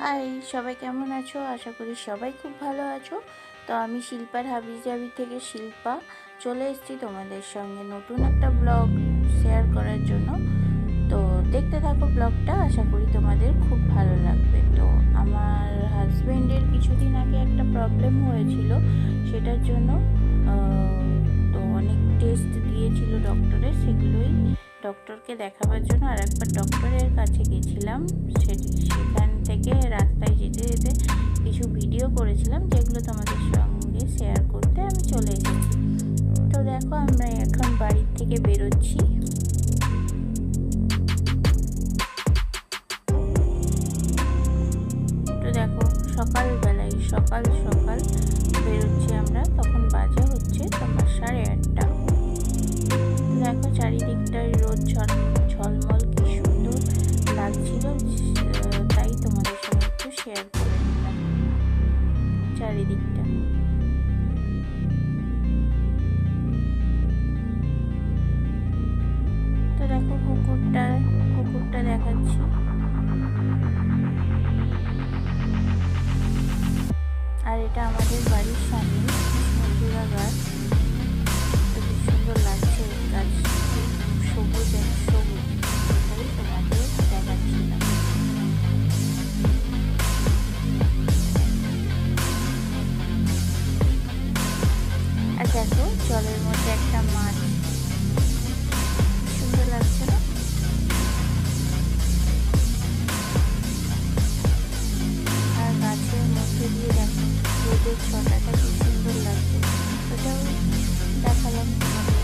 High, সবাই কেমন আছো? আশা করি সবাই খুব ভালো আছো। তো আমি শিল্পার হাবিজাবি থেকে শিল্পা চলে এসেছি তোমাদের সঙ্গে নতুন একটা ব্লগ শেয়ার করার জন্য। তো দেখতে থাকো ব্লগটা, আশা করি তোমাদের খুব ভালো লাগবে। তো আমার হাজব্যান্ডের কিছুদিন আগে একটা প্রবলেম হয়েছিল, সেটার জন্য তো অনেক টেস্ট দিয়েছিল ডক্টরের, সেগুলোই ডক্টরকে দেখাবার জন্য আর একবার ডক্টরের কাছে গেছিলাম। সেখান থেকে রাস্তায় যেতে যেতে কিছু ভিডিও করেছিলাম, যেগুলো তোমাদের সঙ্গে শেয়ার করতে আমি চলে এসেছি। তো দেখো, আমরা এখন বাড়ির থেকে বেরোচ্ছি। তো দেখো, সকালবেলায় সকাল সকাল বেরোচ্ছি আমরা, তখন বাজে হচ্ছে তোমার 8:30। দেখো চারিদিকটায় রোদ ঝলমল কি সুন্দর লাগছিল, তাই তোমাদের সঙ্গে একটু শেয়ার করে নিলাম চারিদিকটা। তো দেখো পুকুরটা দেখাচ্ছি। আর এটা আমাদের বাড়ির সামনে কৃষ্ণচূড়া গাছ, খুব সুন্দর লাগছে গাছ, সবুজ সবুজ, তাই তোমাদের দেখাচ্ছিলাম। আর দেখো জলের মধ্যে একটা মাছ, সুন্দর লাগছে না? আর গাছের মধ্যে দিয়ে দেখো রোদের ছটাটা কি সুন্দর লাগছে, ওটাও দেখালাম তোমাদের।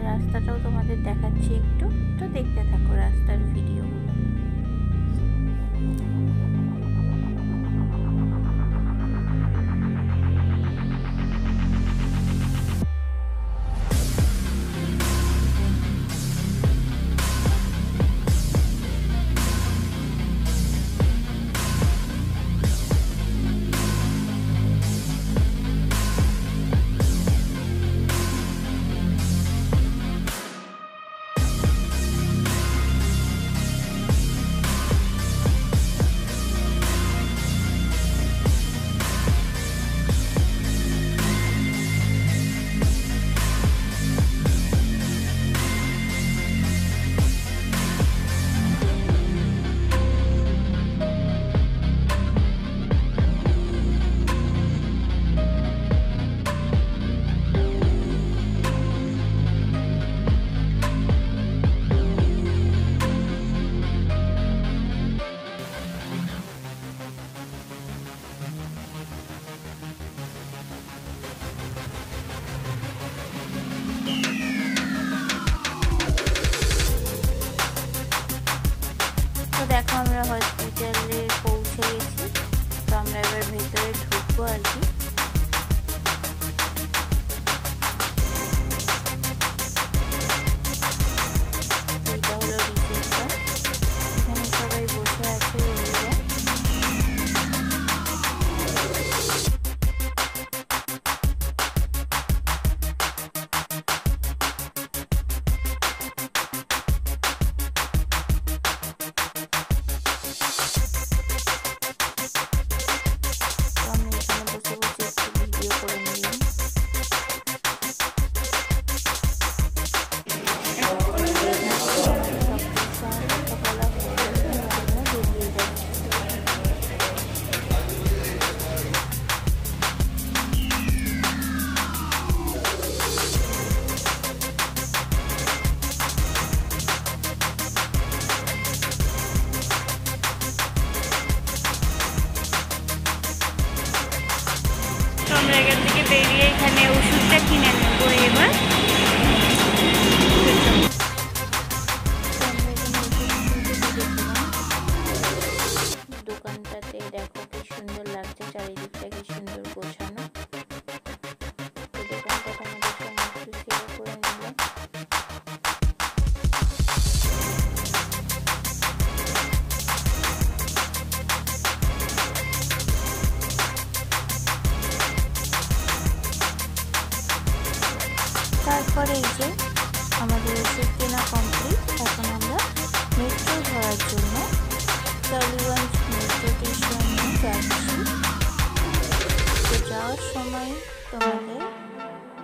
রাস্তাটাও তোমাদের দেখাচ্ছি একটু, তো দেখতে থাকো রাস্তার ভিডিওগুলো। দেখো আমরা হসপিটালে পৌঁছে গেছি, তো আমরা এবার ভেতরে ঢুকবো আর কি। এটা হলো রিসেপশন, এখানে সবাই বসে আছে রোগীরা। বসে তোমাদের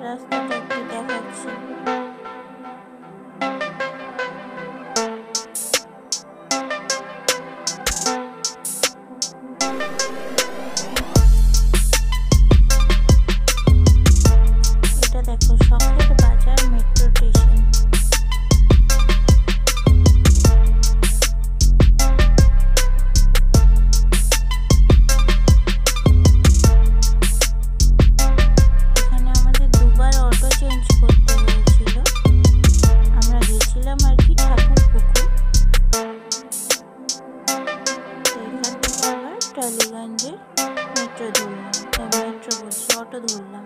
রাস্তাটা একটু দেখাচ্ছি। এটা দেখো শখের বাজার মেট্রো স্টেশন। টালিগঞ্জের মেট্রো ধরলাম, মেট্রো বলছি, অটো ধরলাম।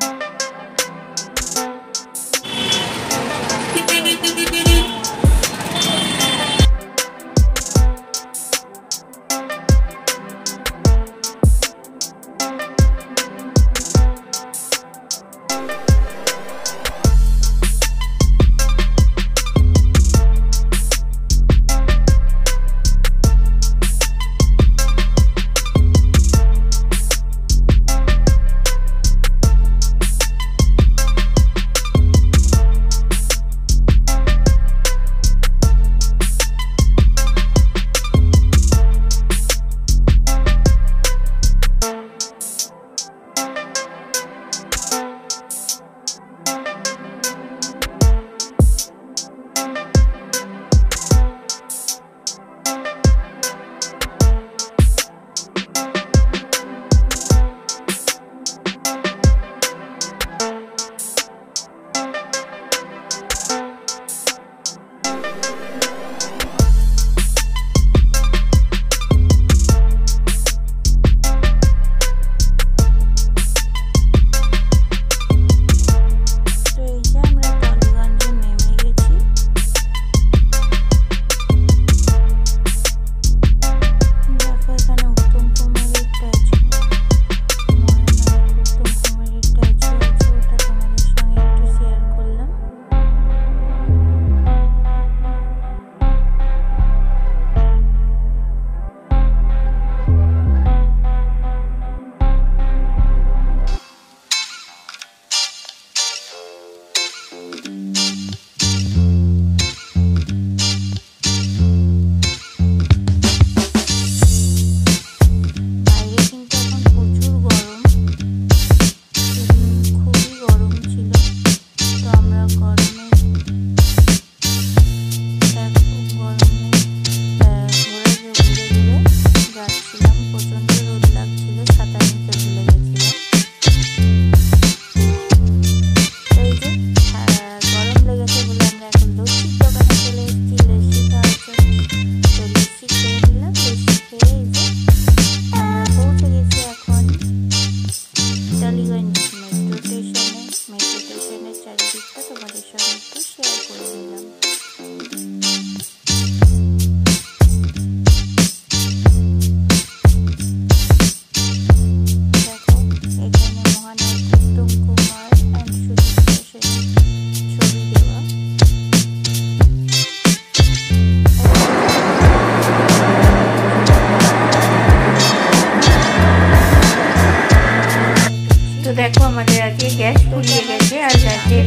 দেখো আমাদের আজকে গ্যাস ফুরিয়ে গেছে, আর গ্যাসের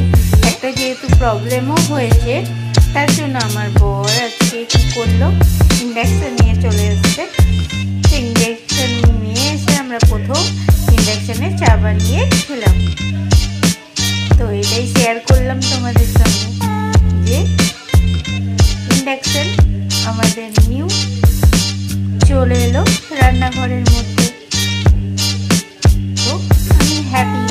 একটা যেহেতু প্রবলেমও হয়েছে, তার জন্য আমার বর আজকে কী করলো, ইন্ডাকশান নিয়ে চলে এসছে। ইন্ডাকশান নিয়ে এসে আমরা প্রথম ইন্ডাকশানে চা বানিয়ে খেলাম। তো এটাই শেয়ার করলাম তোমাদের সঙ্গে যে ইন্ডাকশান আমাদের নিউ চলে এলো রান্নাঘরের মধ্যে। তো আমি হ্যাপি।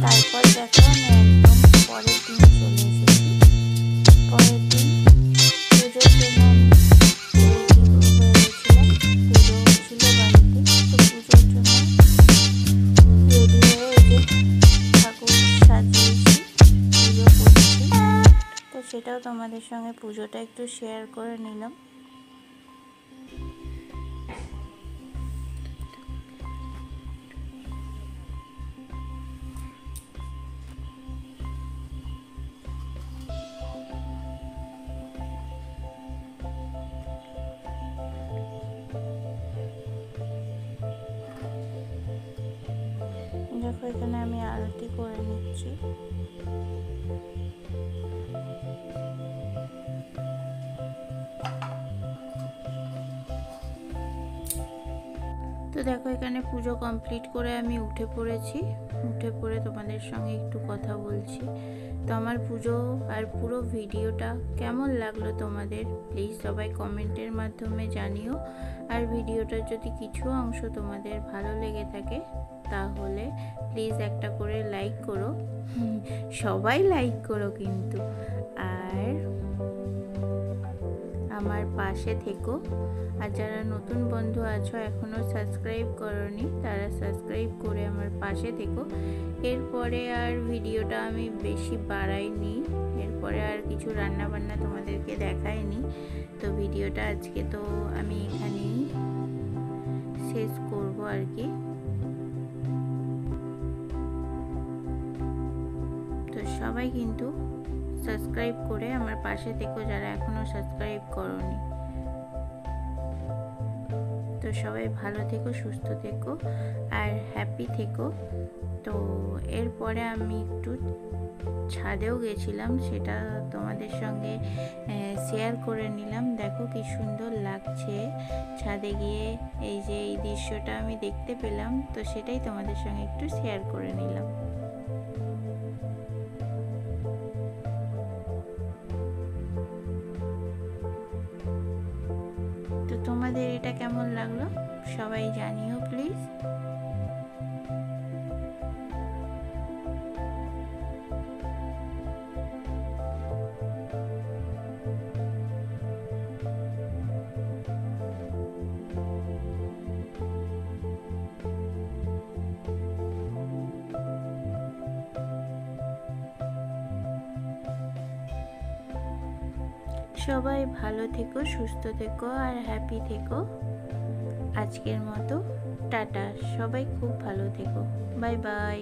তারপর দেখো আমি একদম পরের দিন চলে এসেছি। পরের দিন পুজোর জন্য আমি রেডি হয়ে গেছিলাম, পুজো ছিল বাড়িতে। তো পুজোর জন্য রেডি হয়ে যে ঠাকুর সাজিয়েছি, পুজো করছি। তো সেটাও তোমাদের সঙ্গে পুজোটা একটু শেয়ার করে নিলাম। এখানে আমি আরতি করে নিচ্ছি। তো দেখো এখানে পুজো কমপ্লিট করে আমি উঠে পড়েছি। উঠে পড়ে তোমাদের সঙ্গে একটু কথা বলছি। তো আমার পুজো আর পুরো ভিডিওটা কেমন লাগলো তোমাদের প্লিজ সবাই কমেন্টের মাধ্যমে জানিও। আর ভিডিওটা যদি কিছু অংশ তোমাদের ভালো লেগে থাকে তাহলে প্লিজ একটা করে লাইক করো। সবাই লাইক করো কিন্তু। আর আমার পাশে থেকো। আর যারা নতুন বন্ধু আছো এখনও সাবস্ক্রাইব করোনি তারা সাবস্ক্রাইব করে আমার পাশে থেকো। এরপরে আর ভিডিওটা আমি বেশি বাড়াইনি, এরপরে আর কিছু রান্না বান্না তোমাদেরকে দেখাইনি। তো ভিডিওটা আজকে তো আমি এখানেই শেষ করব আর কি। তো সবাই কিন্তু সাবস্ক্রাইব করে আমার পাশে থেকো যারা এখনও সাবস্ক্রাইব করোনি। তো সবাই ভালো থেকো, সুস্থ থেকো আর হ্যাপি থেকো। তো এরপরে আমি একটু ছাদেও গেছিলাম, সেটা তোমাদের সঙ্গে শেয়ার করে নিলাম। দেখো কি সুন্দর লাগছে ছাদে গিয়ে, এই যে এই দৃশ্যটা আমি দেখতে পেলাম, তো সেটাই তোমাদের সঙ্গে একটু শেয়ার করে নিলাম। তো তোমাদের এটা কেমন লাগলো সবাই জানিও প্লিজ। সবাই ভালো থেকো, সুস্থ থেকো আর হ্যাপি থেকো। আজকের মতো টাটা, সবাই খুব ভালো থেকো, বাই বাই।